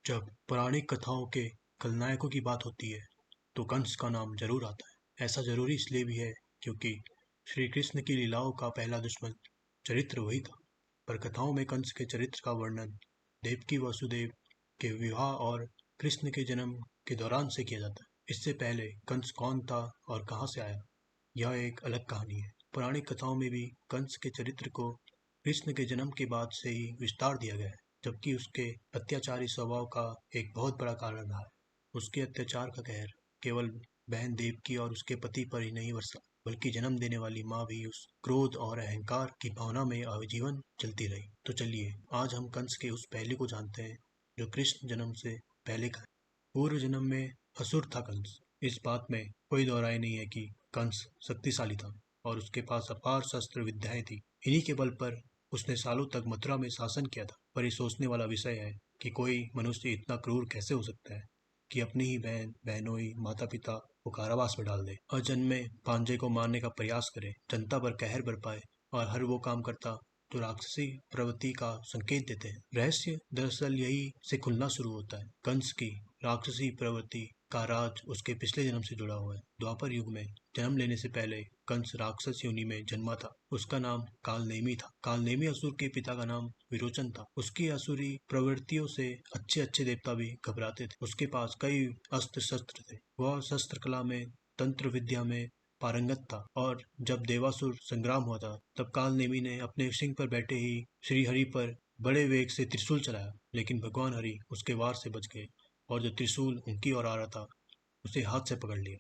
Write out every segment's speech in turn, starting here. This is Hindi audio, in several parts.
जब पौराणिक कथाओं के खलनायकों की बात होती है तो कंस का नाम जरूर आता है। ऐसा जरूरी इसलिए भी है क्योंकि श्री कृष्ण की लीलाओं का पहला दुश्मन चरित्र वही था। पर कथाओं में कंस के चरित्र का वर्णन देवकी वसुदेव के विवाह और कृष्ण के जन्म के दौरान से किया जाता है। इससे पहले कंस कौन था और कहाँ से आया, यह एक अलग कहानी है। पौराणिक कथाओं में भी कंस के चरित्र को कृष्ण के जन्म के बाद से ही विस्तार दिया गया है, जबकि उसके अत्याचारी स्वभाव का एक बहुत बड़ा कारण रहा है। उसके अत्याचार का कहर केवल बहन देवकी और उसके पति पर ही नहीं बरसा, बल्कि जन्म देने वाली माँ भी उस क्रोध और अहंकार की भावना में आजीवन चलती रही। तो चलिए आज हम कंस के उस पहलू को जानते हैं जो कृष्ण जन्म से पहले का है। पूर्व जन्म में असुर था कंस। इस बात में कोई दो राय नहीं है कि कंस शक्तिशाली था और उसके पास अपार शस्त्र विद्याएं थी। इन्हीं के बल पर उसने सालों तक मथुरा में शासन किया था। पर ये सोचने वाला विषय है कि कोई मनुष्य इतना क्रूर कैसे हो सकता है कि अपनी ही बहन, बहनोई, माता पिता को कारावास में डाल दे, अजन्मे भांजे को मारने का प्रयास करे, जनता पर कहर बरपाए और हर वो काम करता तो राक्षसी प्रवृत्ति का संकेत देते हैं। रहस्य दरअसल यही से खुलना शुरू होता है। कंस की राक्षसी प्रवृत्ति का राज उसके पिछले जन्म से जुड़ा हुआ है। द्वापर युग में जन्म लेने से पहले कंस राक्षस योनि में जन्मा था। उसका नाम कालनेमी था। कालनेमी असुर के पिता का नाम विरोचन था। उसकी असुरी प्रवृत्तियों से अच्छे अच्छे देवता भी घबराते थे। उसके पास कई अस्त्र शस्त्र थे। वह शस्त्र कला में, तंत्र विद्या में पारंगत था और जब देवासुर संग्राम हुआ था तब कालनेमी ने अपने सिंह पर बैठे ही श्री हरि पर बड़े वेग से त्रिशूल चलाया, लेकिन भगवान हरि उसके वार से बच गए और जो त्रिशूल उनकी ओर आ रहा था उसे हाथ से पकड़ लिया।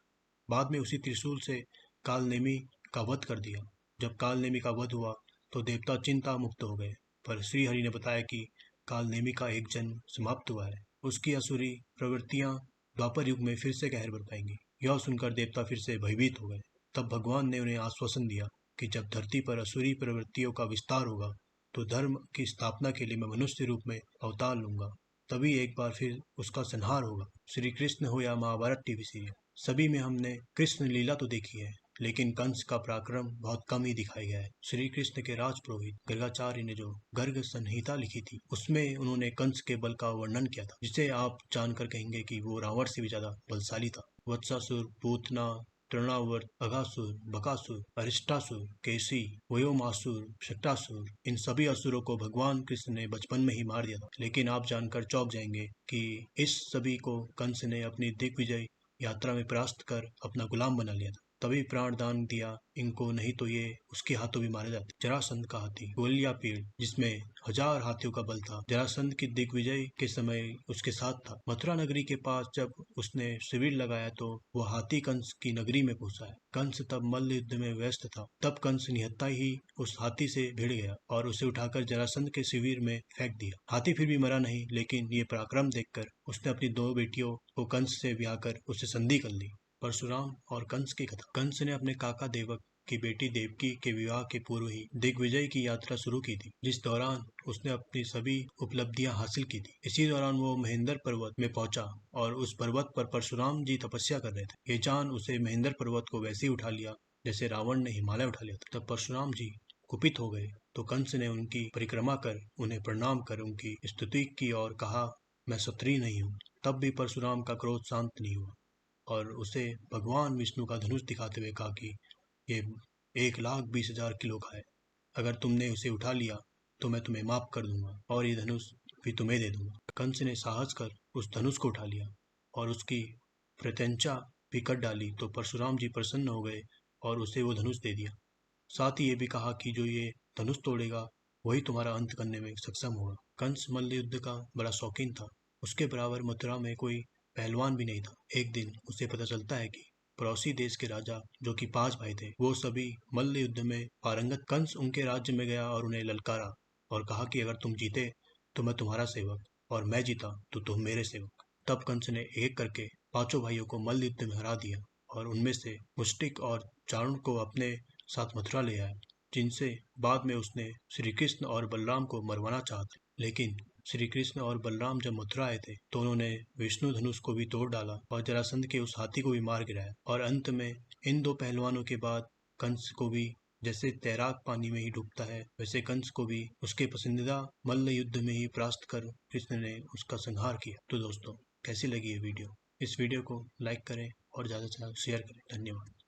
बाद में उसी त्रिशूल से कालनेमी का वध कर दिया। जब कालनेमी का वध हुआ तो देवता चिंता मुक्त हो गए, पर श्री हरि ने बताया कि कालनेमी का एक जन्म समाप्त हुआ है। उसकी असुरी प्रवृत्तियां द्वापर युग में फिर से कहर बरपाएंगी। यह सुनकर देवता फिर से भयभीत हो गए। तब भगवान ने उन्हें आश्वासन दिया कि जब धरती पर असुरी प्रवृत्तियों का विस्तार होगा तो धर्म की स्थापना के लिए मैं मनुष्य रूप में अवतार लूंगा। तभी एक बार फिर उसका संहार होगा। श्री कृष्ण हो या महाभारत टीवी सीरियल, सभी में हमने कृष्ण लीला तो देखी है, लेकिन कंस का पराक्रम बहुत कम ही दिखाया गया है। श्री कृष्ण के राजपुरोहित गर्गाचार्य ने जो गर्ग संहिता लिखी थी उसमें उन्होंने कंस के बल का वर्णन किया था, जिसे आप जानकर कहेंगे कि वो रावण से भी ज्यादा बलशाली था। वत्सासुर, पूतना, तृणावर्त, अघासुर, बकासुर, अरिष्टासुर, केसी, वयोमासुर, शक्टासुर, इन सभी असुरों को भगवान कृष्ण ने बचपन में ही मार दिया था। लेकिन आप जानकर चौंक जाएंगे कि इस सभी को कंस ने अपनी दिग्विजय यात्रा में परास्त कर अपना गुलाम बना लिया था। तभी प्राण दान दिया इनको, नहीं तो ये उसके हाथों भी मारे जाते। जरासंध का हाथी गोलियापीड़, जिसमें 1000 हाथियों का बल था, जरासंध की दिग्विजय के समय उसके साथ था। मथुरा नगरी के पास जब उसने शिविर लगाया तो वह हाथी कंस की नगरी में पहुंचा है। कंस तब मल्ल युद्ध में व्यस्त था। तब कंस निहत्था ही उस हाथी से भिड़ गया और उसे उठाकर जरासंध के शिविर में फेंक दिया। हाथी फिर भी मरा नहीं, लेकिन ये पराक्रम देखकर उसने अपनी 2 बेटियों को कंस से ब्याह कर उससे संधि कर ली। परशुराम और कंस की कथा। कंस ने अपने काका देवक की बेटी देवकी के विवाह के पूर्व ही दिग्विजय की यात्रा शुरू की थी, जिस दौरान उसने अपनी सभी उपलब्धियां हासिल की थी। इसी दौरान वो महेंद्र पर्वत में पहुंचा और उस पर्वत पर परशुराम जी तपस्या कर रहे थे। ये जान उसे महेंद्र पर्वत को वैसे ही उठा लिया जैसे रावण ने हिमालय उठा लिया था। तब परशुराम जी कुपित हो गए तो कंस ने उनकी परिक्रमा कर, उन्हें प्रणाम कर उनकी स्तुति की और कहा, मैं क्षत्रिय नहीं हूँ। तब भी परशुराम का क्रोध शांत नहीं हुआ और उसे भगवान विष्णु का धनुष दिखाते हुए कहा कि ये 1,20,000 किलो का है। अगर तुमने उसे उठा लिया तो मैं तुम्हें माफ कर दूंगा और ये धनुष भी तुम्हें दे दूंगा। कंस ने साहस कर उस धनुष को उठा लिया और उसकी प्रत्यंचा भी कट डाली तो परशुराम जी प्रसन्न हो गए और उसे वो धनुष दे दिया। साथ ही ये भी कहा कि जो ये धनुष तोड़ेगा वही तुम्हारा अंत करने में सक्षम होगा। कंस मल्ल युद्ध का बड़ा शौकीन था। उसके बराबर मथुरा में कोई पहलवान भी नहीं था। एक दिन उसे पता चलता है कि पड़ोसी देश के राजा, जो कि 5 भाई थे, वो सभी मल्ल युद्ध में पारंगत। कंस उनके राज्य में गया और उन्हें ललकारा और कहा कि अगर तुम जीते तो मैं तुम्हारा सेवक और मैं जीता तो तुम मेरे सेवक। तब कंस ने एक करके 5 भाइयों को मल्ल युद्ध में हरा दिया और उनमें से मुष्टिक और चारण को अपने साथ मथुरा ले आया, जिनसे बाद में उसने श्री कृष्ण और बलराम को मरवाना चाहा था। लेकिन श्री कृष्ण और बलराम जब मथुरा आए थे तो उन्होंने विष्णु धनुष को भी तोड़ डाला और जरासंध के उस हाथी को भी मार गिराया। और अंत में इन 2 पहलवानों के बाद कंस को भी जैसे तैराक पानी में ही डूबता है, वैसे कंस को भी उसके पसंदीदा मल्ल युद्ध में ही परास्त कर कृष्ण ने उसका संहार किया। तो दोस्तों, कैसी लगी ये वीडियो? इस वीडियो को लाइक करें और ज़्यादा से ज़्यादा शेयर करें। धन्यवाद।